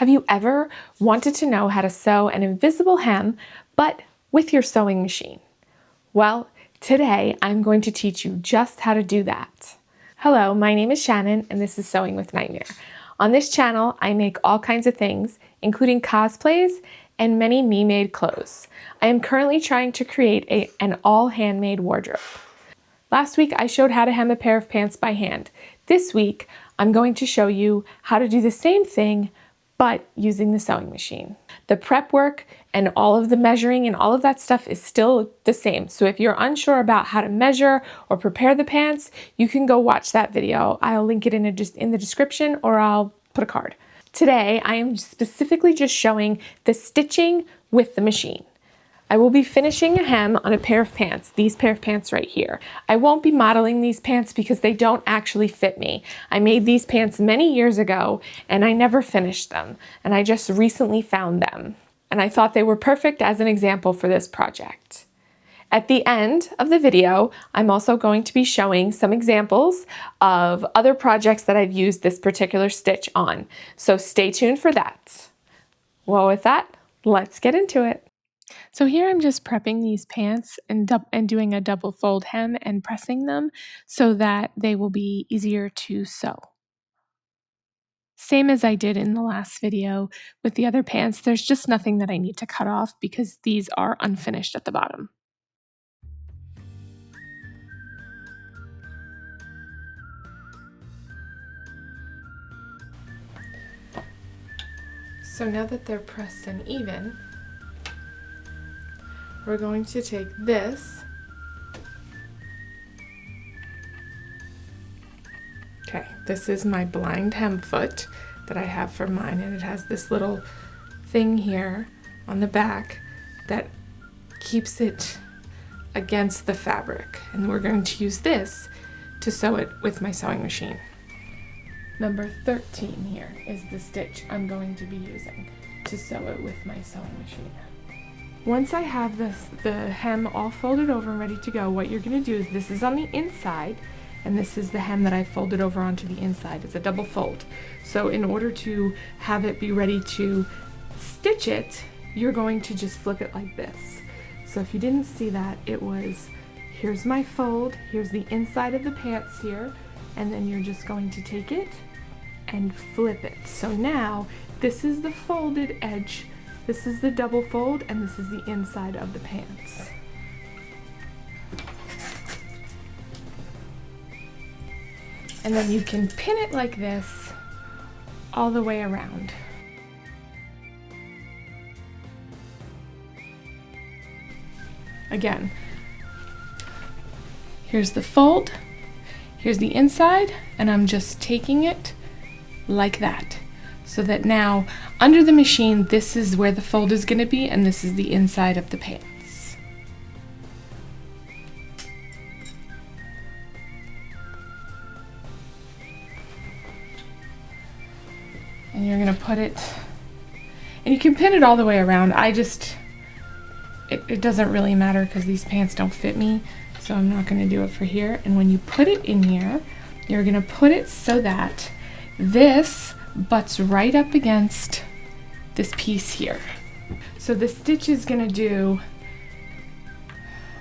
Have you ever wanted to know how to sew an invisible hem, but with your sewing machine? Well, today I'm going to teach you just how to do that. Hello, my name is Shannon and this is Sewing with Nightmare. On this channel, I make all kinds of things, including cosplays and many me-made clothes. I am currently trying to create an all-handmade wardrobe. Last week, I showed how to hem a pair of pants by hand. This week, I'm going to show you how to do the same thing, but using the sewing machine. The prep work and all of the measuring and all of that stuff is still the same. So if you're unsure about how to measure or prepare the pants, you can go watch that video. I'll link it in the description, or I'll put a card. Today, I am specifically just showing the stitching with the machine. I will be finishing a hem on a pair of pants, these pair of pants right here. I won't be modeling these pants because they don't actually fit me. I made these pants many years ago and I never finished them, and I just recently found them. And I thought they were perfect as an example for this project. At the end of the video, I'm also going to be showing some examples of other projects that I've used this particular stitch on. So stay tuned for that. Well, with that, let's get into it. So here I'm just prepping these pants and doing a double fold hem and pressing them so that they will be easier to sew. Same as I did in the last video with the other pants, there's just nothing that I need to cut off because these are unfinished at the bottom. So now that they're pressed and even, we're going to take this, okay, this is my blind hem foot that I have for mine, and it has this little thing here on the back that keeps it against the fabric, and we're going to use this to sew it with my sewing machine. Number 13 here is the stitch I'm going to be using to sew it with my sewing machine. Once I have the hem all folded over and ready to go, what you're going to do is, this is on the inside, and this is the hem that I folded over onto the inside. It's a double fold. So in order to have it be ready to stitch it, you're going to just flip it like this. So if you didn't see that, it was, here's my fold, here's the inside of the pants here, and then you're just going to take it and flip it. So now this is the folded edge. This is the double fold, and this is the inside of the pants. And then you can pin it like this all the way around. Again, here's the fold, here's the inside, and I'm just taking it like that. So that now, under the machine, this is where the fold is going to be, and this is the inside of the pants. And you're going to put it, and you can pin it all the way around. It doesn't really matter because these pants don't fit me, so I'm not going to do it for here. And when you put it in here, you're going to put it so that this butts right up against this piece here. So the stitch is going to do,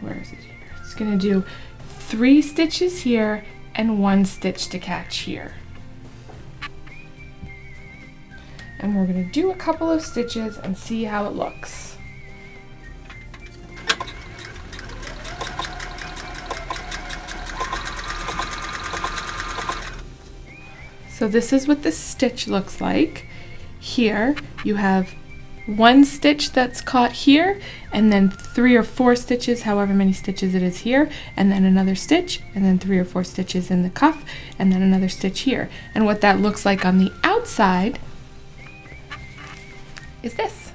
where is it here? It's going to do 3 stitches here and 1 stitch to catch here. And we're going to do a couple of stitches and see how it looks. So this is what the stitch looks like. Here you have 1 stitch that's caught here, and then 3 or 4 stitches, however many stitches it is here, and then another stitch, and then 3 or 4 stitches in the cuff, and then another stitch here. And what that looks like on the outside is this.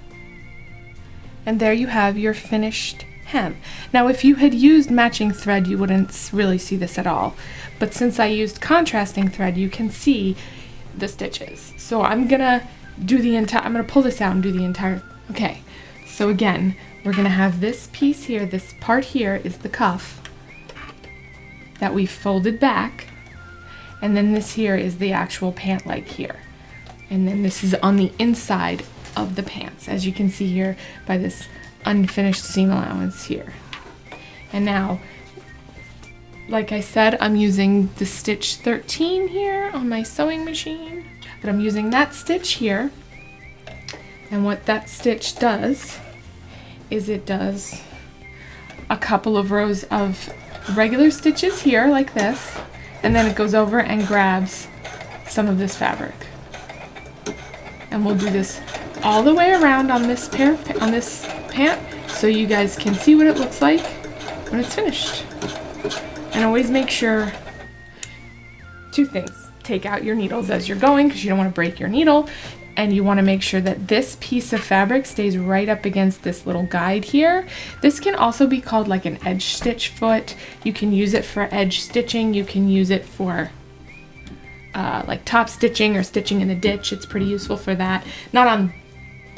And there you have your finished hem. Now if you had used matching thread, you wouldn't really see this at all. But since I used contrasting thread, you can see the stitches. So I'm gonna pull this out and do the entire, okay. So again, we're gonna have this piece here, this part here is the cuff that we folded back, and then this here is the actual pant leg here. And then this is on the inside of the pants, as you can see here by this unfinished seam allowance here. And now, like I said, I'm using the stitch 13 here on my sewing machine, but I'm using that stitch here. And what that stitch does is it does a couple of rows of regular stitches here like this, and then it goes over and grabs some of this fabric. And we'll do this all the way around on this pant so you guys can see what it looks like when it's finished. And always make sure, two things: take out your needles as you're going because you don't want to break your needle, and you want to make sure that this piece of fabric stays right up against this little guide here. This can also be called like an edge stitch foot. You can use it for edge stitching. You can use it for like top stitching or stitching in the ditch. It's pretty useful for that. Not on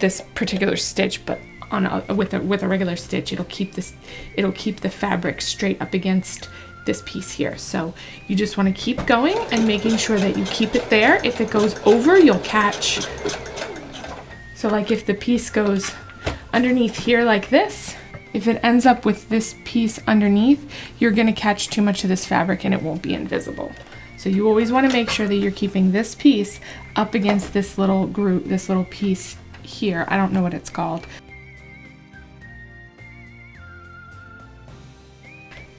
this particular stitch, but on with a regular stitch, it'll keep the fabric straight up against this piece here. So you just want to keep going and making sure that you keep it there. If it goes over, you'll catch. So like if the piece goes underneath here like this, if it ends up with this piece underneath, you're going to catch too much of this fabric and it won't be invisible. So you always want to make sure that you're keeping this piece up against this little group, this little piece here. I don't know what it's called.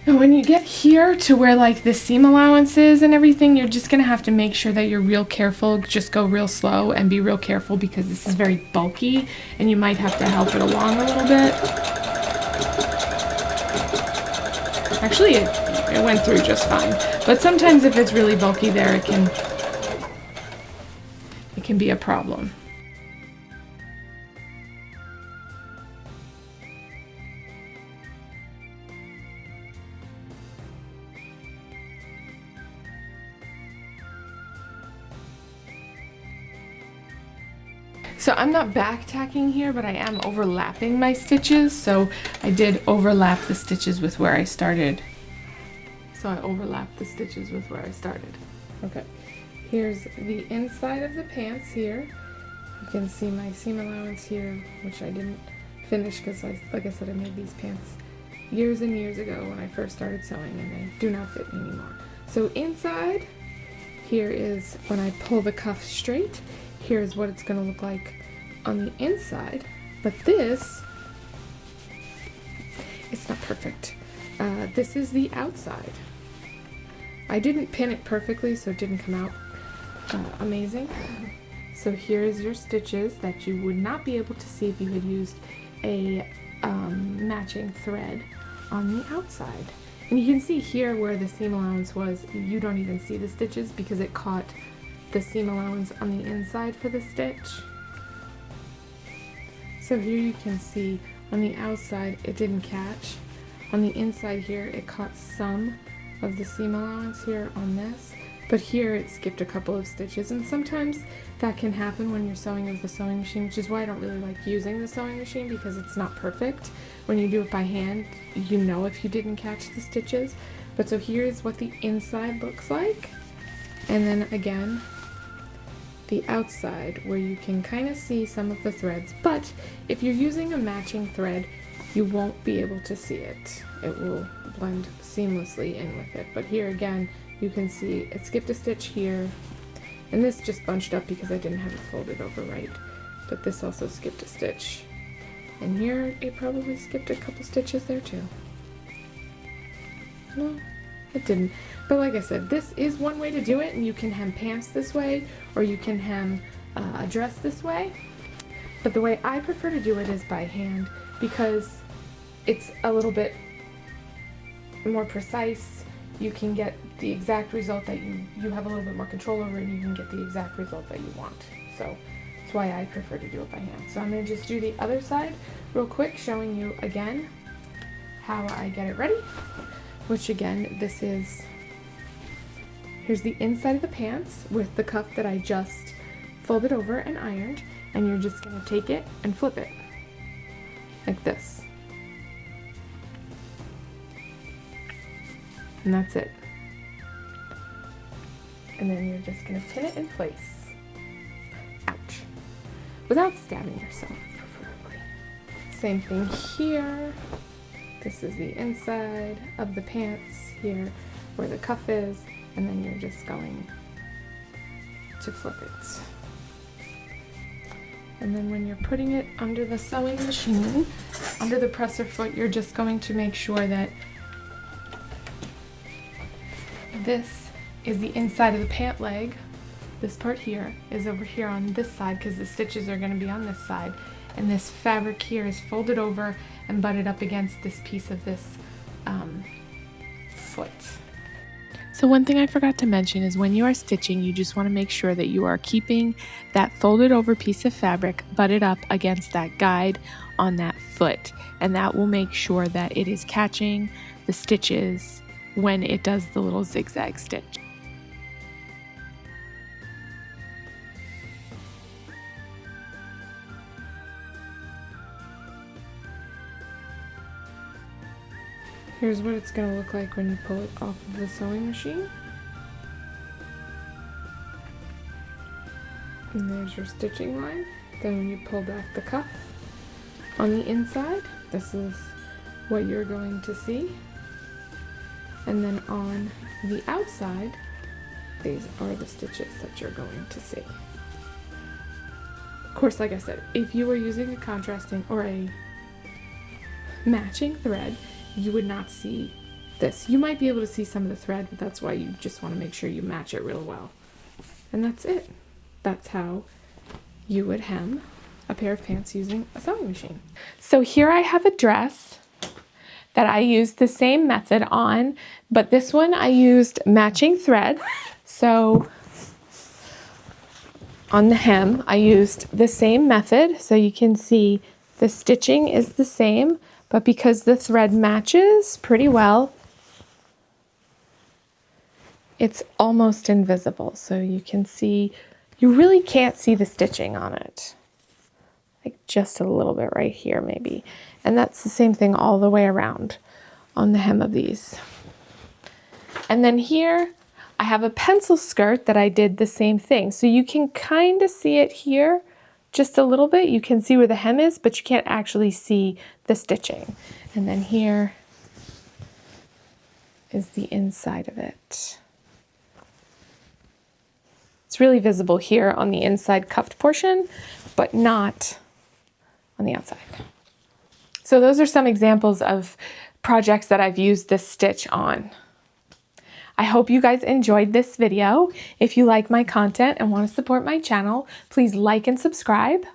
And when you get here to where like the seam allowance is and everything, you're just going to have to make sure that you're real careful. Just go real slow and be real careful because this is very bulky and you might have to help it along a little bit. Actually, it went through just fine. But sometimes if it's really bulky there, it can be a problem. So I'm not back tacking here, but I am overlapping my stitches. So I did overlap the stitches with where I started. Okay, here's the inside of the pants here. You can see my seam allowance here, which I didn't finish because, like I said, I made these pants years and years ago when I first started sewing, and they do not fit me anymore. So inside, here is when I pull the cuff straight. Here's what it's going to look like on the inside, but this, it's not perfect. This is the outside. I didn't pin it perfectly, so it didn't come out amazing. So here's your stitches that you would not be able to see if you had used a matching thread on the outside. And you can see here where the seam allowance was, you don't even see the stitches because it caught the seam allowance on the inside for the stitch. So here you can see on the outside it didn't catch. On the inside here it caught some of the seam allowance here on this, but here it skipped a couple of stitches, and sometimes that can happen when you're sewing with the sewing machine, which is why I don't really like using the sewing machine because it's not perfect. When you do it by hand, you know if you didn't catch the stitches. But so here's what the inside looks like, and then again the outside where you can kind of see some of the threads, but if you're using a matching thread you won't be able to see it. It will blend seamlessly in with it. But here again you can see it skipped a stitch here, and this just bunched up because I didn't have it folded over right, but this also skipped a stitch, and here it probably skipped a couple stitches there too. No, it didn't. But like I said, this is one way to do it, and you can hem pants this way, or you can hem a dress this way. But the way I prefer to do it is by hand because it's a little bit more precise. You can get the exact result that you have a little bit more control over, and you can get the exact result that you want. So that's why I prefer to do it by hand. So I'm going to just do the other side real quick, showing you again how I get it ready. Which again, this is, here's the inside of the pants with the cuff that I just folded over and ironed, and you're just going to take it and flip it like this. And that's it. And then you're just going to pin it in place. without stabbing yourself, preferably. Same thing here. This is the inside of the pants here where the cuff is, and then you're just going to flip it. And then when you're putting it under the sewing machine, under the presser foot, you're just going to make sure that this is the inside of the pant leg. This part here is over here on this side because the stitches are going to be on this side. And this fabric here is folded over and butted up against this piece of this foot. So one thing I forgot to mention is when you are stitching, you just want to make sure that you are keeping that folded over piece of fabric butted up against that guide on that foot. And that will make sure that it is catching the stitches when it does the little zigzag stitch. Here's what it's going to look like when you pull it off of the sewing machine. And there's your stitching line. Then when you pull back the cuff on the inside, this is what you're going to see. And then on the outside, these are the stitches that you're going to see. Of course, like I said, if you were using a contrasting or a matching thread, you would not see this. You might be able to see some of the thread, but that's why you just want to make sure you match it real well. And that's it. That's how you would hem a pair of pants using a sewing machine. So here I have a dress that I used the same method on, but this one I used matching thread. So on the hem, I used the same method. So you can see the stitching is the same, but because the thread matches pretty well, it's almost invisible. So you can see, you really can't see the stitching on it. Like just a little bit right here maybe. And that's the same thing all the way around on the hem of these. And then here I have a pencil skirt that I did the same thing. So you can kind of see it here just a little bit. You can see where the hem is, but you can't actually see the stitching. And then here is the inside of it. It's really visible here on the inside cuffed portion, but not on the outside. So those are some examples of projects that I've used this stitch on. I hope you guys enjoyed this video. If you like my content and want to support my channel, please like and subscribe.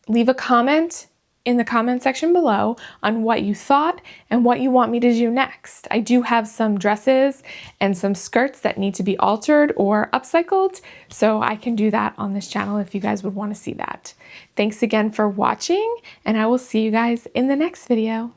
Leave a comment in the comment section below on what you thought and what you want me to do next. I do have some dresses and some skirts that need to be altered or upcycled, so I can do that on this channel if you guys would want to see that. Thanks again for watching, and I will see you guys in the next video.